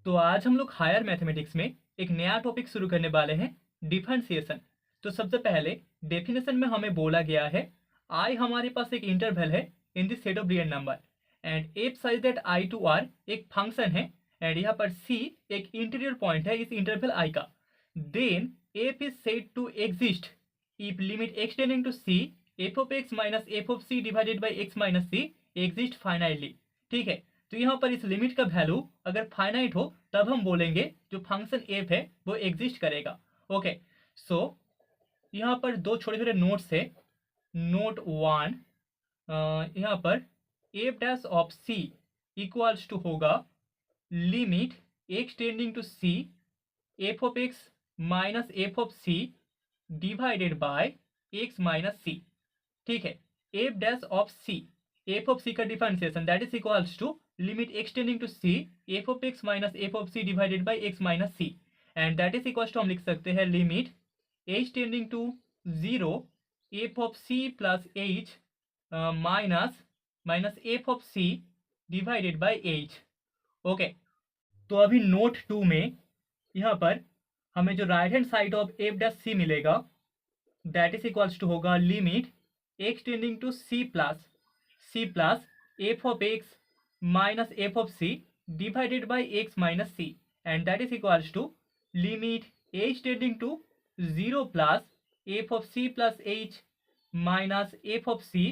तो आज हम लोग हायर मैथमेटिक्स में एक नया टॉपिक शुरू करने वाले हैं, डिफरेंशिएशन। तो सबसे पहले डेफिनेशन में हमें बोला गया है आई हमारे पास एक इंटरवल है in the set of real number and F size that I to R एक फंक्शन है एंड यहाँ पर सी एक इंटीरियर पॉइंट है इस इंटरवल आई का। Then F is said to exist if limit extending to C F of x minus F of C divided by x minus C exist finitely. ठीक है, तो यहाँ पर इस लिमिट का वैल्यू अगर फाइनाइट हो तब हम बोलेंगे जो फंक्शन एफ है वो एग्जिस्ट करेगा। ओके, सो यहाँ पर दो छोटे छोटे नोट्स है। नोट वन, यहाँ पर f dash of C equals to होगा limit x tending to C F of x minus F of C divided by x minus सी। ठीक है, f dash of c, F of c का differentiation that is equals to limit extending to C F of x minus F of C divided by x minus C and that is equals to हम लिख सकते हैं limit H tending to zero f of C plus H minus minus F of C divided by H. Okay, तो अभी note two में यहाँ पर हमें जो right hand side of F dash c मिलेगा दैट इज इक्वल्स टू होगा limit x tending to c plus F of x minus F of C divided by x minus C and that is equals to limit H tending to zero plus F of C plus H minus F of C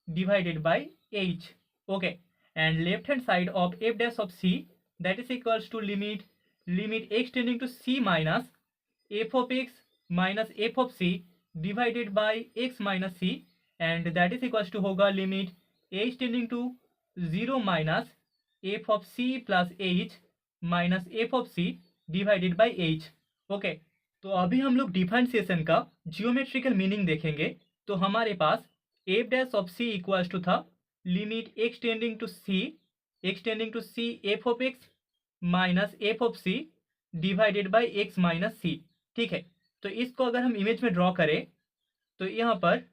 divided by H. Okay, and left hand side of F dash of C that is equals to limit x tending to C minus F of x minus F of C divided by x minus C and that is equals to होगा limit H tending to zero minus F of C plus H minus F of C divided by H. Okay, तो अभी हम लोग differentiation का geometrical meaning देखेंगे। तो हमारे पास F dash of C equals to था limit x tending to C F of x minus F of C divided by x minus सी। ठीक है, तो इसको अगर हम इमेज में ड्रॉ करें तो यहाँ पर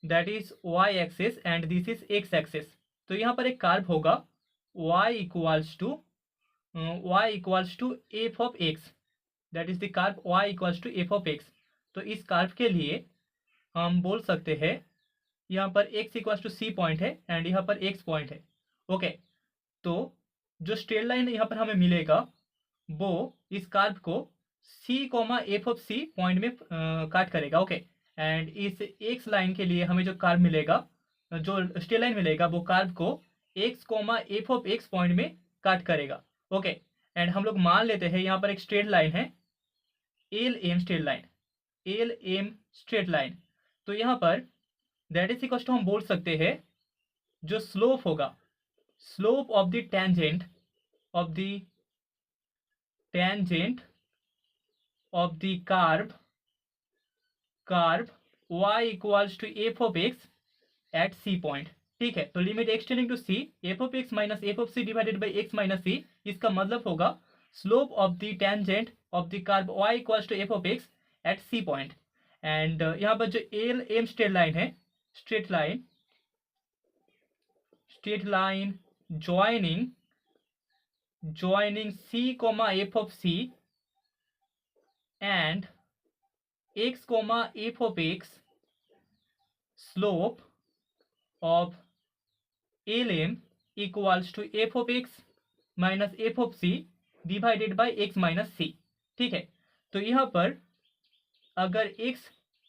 that is Y axis and this is X axis. तो यहाँ पर एक कर्व होगा y equals to F of X, that is the curve y equals to F of X. तो इस कर्व के लिए हम बोल सकते हैं यहाँ पर x equals to c point है एंड यहाँ पर x पॉइंट है। ओके, तो जो स्ट्रेट लाइन यहाँ पर हमें मिलेगा वो इस कर्व को c comma f of c point में काट करेगा। ओके, एंड इस x लाइन के लिए हमें जो कर्व मिलेगा, जो स्ट्रेट लाइन मिलेगा वो कर्व को x comma f of x point में काट करेगा। ओके, एंड हम लोग मान लेते हैं यहाँ पर एक स्ट्रेट लाइन है एल एम स्ट्रेट लाइन। तो यहाँ पर दैट इज इक्वल टू हम बोल सकते हैं जो स्लोप होगा, slope of the tangent of the curve y equals to F of X at C point. ठीक है, तो limit extending to C F of x minus F of C divided by x minus C, इसका मतलब होगा slope of the tangent of the curve y equals to F of X at C point. And यहाँ पर जो L M straight line joining C comma f of c and x comma f of x, slope of lm equals to f of x minus f of c divided by x minus c। ठीक है, तो यहाँ पर अगर x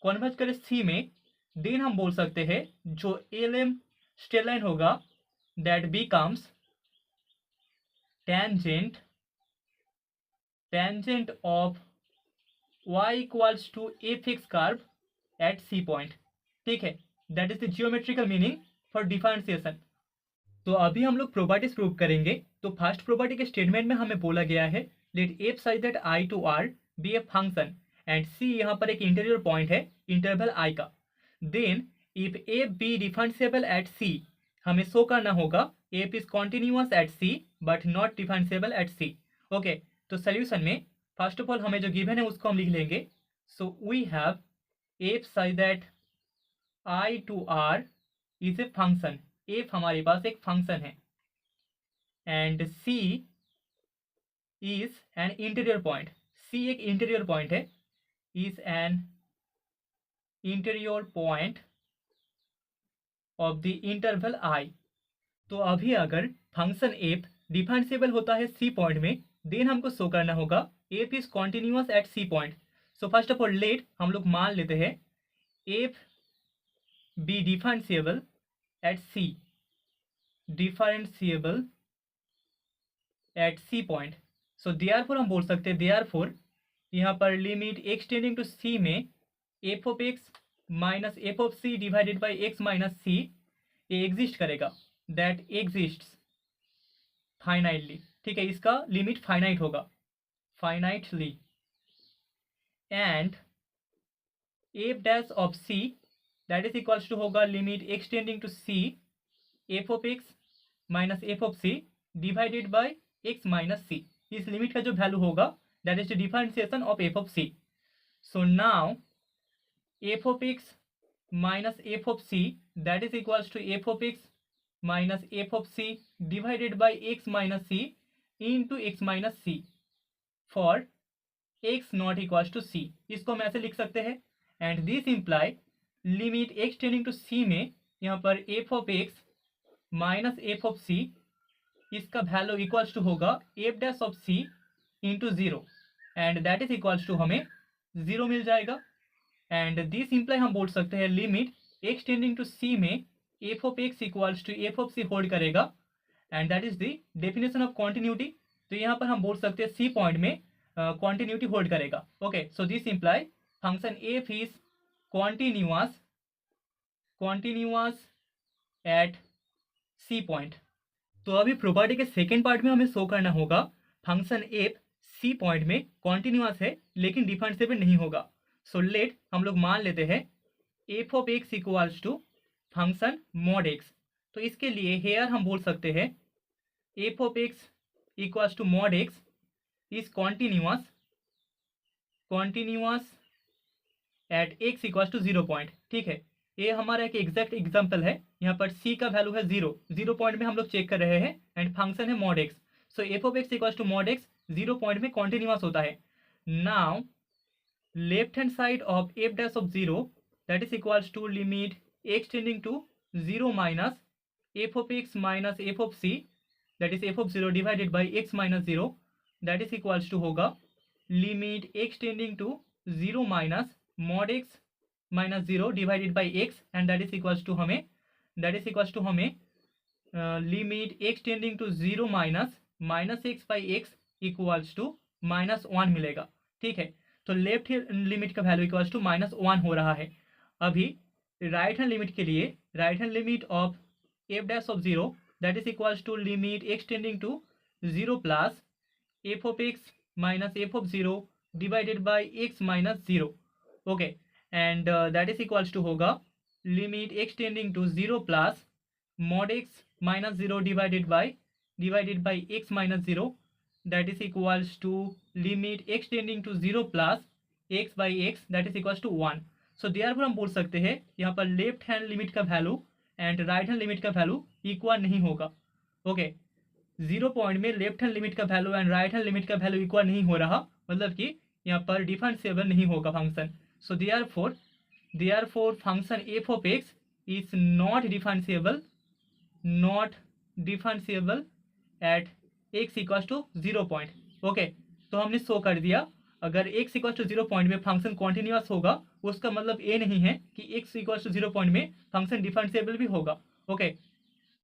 convert करें c में then हम बोल सकते हैं जो lm स्ट्रेट लाइन होगा that becomes tangent of y equals to f x curve at c point. ठीक है, that is the geometrical meaning for differentiation. तो अभी हम लोग प्रॉपर्टीज प्रूव करेंगे। तो फर्स्ट प्रॉपर्टी के स्टेटमेंट में हमें बोला गया है let F size that I to R be a function and C यहाँ पर एक इंटीरियर पॉइंट है इंटरवल आई का। Then if F be differentiable at C, हमें शो करना होगा F is continuous at C but not differentiable at C. Okay, तो solution में फर्स्ट ऑफ ऑल हमें जो गिवन है उसको हम लिख लेंगे। So we have F size that I to are is a function, F हमारे पास एक फंक्शन है and C is an interior point, C एक इंटीरियर पॉइंट है, is an interior point of the interval I. तो अभी अगर function F differentiable होता है सी पॉइंट में, देन हमको शो करना होगा F is continuous at C point. So first of all let हम लोग मान लेते हैं F be differentiable at C, differentiable at C point. So therefore हम बोल सकते हैं देयरफॉर यहाँ पर limit x tending to C में F of x minus F of C divided by x minus C ये एग्जिस्ट करेगा, दैट एग्जिस्ट्स फाइनाइटली। ठीक है, इसका लिमिट फाइनाइट होगा, finitely. And F dash of C that is equals to होगा limit x tending to C F of x minus F of C divided by x minus C. इस limit का जो value होगा that is the differentiation of F of C. So now F of x minus F of C that is equals to F of x minus F of C divided by x minus C into X minus C for X not equals to C. इसको हम ऐसे लिख सकते हैं। And this imply limit x tending to C में यहाँ पर F of x minus F of C इसका वैल्यू इक्वल्स टू होगा F dash of C into zero, and that is equals to हमें जीरो मिल जाएगा। एंड दिस इम्प्लाई हम बोल सकते हैं limit x tending to C में F of x equals to F of C hold करेगा, and that is the definition of continuity. तो यहाँ पर हम बोल सकते हैं सी पॉइंट में कॉन्टिन्यूटी होल्ड करेगा। Okay, so this imply function F is continuous at C point. तो अभी प्रॉपर्टी के सेकेंड पार्ट में हमें शो करना होगा फंक्शन एफ सी पॉइंट में कॉन्टिन्यूअस है लेकिन डिफरेंशिएबल नहीं होगा। सो लेट हम लोग मान लेते हैं f of x equals to function mod x. तो इसके लिए हेयर हम बोल सकते हैं f of x equals to mod x is continuous at x equals to zero point. ठीक है, ये हमारा एक एग्जैक्ट एग्जाम्पल है। यहाँ पर सी का वैल्यू है जीरो पॉइंट में हम लोग चेक कर रहे हैं, एंड फंक्शन है mod X. So F of x equals to mod X zero point में कॉन्टिन्यूअस होता है। Now left hand side of F dash of zero that is equals to limit x tending to zero minus F of x minus F of C that is F of zero divided by x minus zero that is equals to होगा limit x tending to zero minus mod X minus zero divided by X, and that is equals to हमें limit x tending to zero minus X by X equals to -1 मिलेगा। ठीक है, तो left limit का value equals to -1 हो रहा है। अभी राइट हैंड लिमिट के लिए right hand limit of F dash of zero that is equals to limit x tending to zero plus F of x minus F of zero divided by x minus zero. Okay, and that is equals to होगा limit x tending to zero plus mod X minus zero divided by x minus zero that is equals to limit x tending to zero plus X by X that is equals to 1। So therefore हम बोल सकते हैं यहाँ पर left hand limit का value and right hand limit का value equal नहीं होगा। ओके, जीरो पॉइंट में लेफ्ट हैंड लिमिट का value and right hand limit का वैल्यू इक्वल नहीं हो रहा, मतलब कि यहाँ पर डिफरेंशिएबल नहीं होगा function. So therefore function f of x is not differentiable at x equals to zero point. Okay, तो हमने शो कर दिया अगर x equals to zero point में फंक्शन कॉन्टिन्यूअस होगा उसका मतलब ये नहीं है कि x equals to zero point में फंक्शन डिफरेंशिएबल भी होगा। ओके,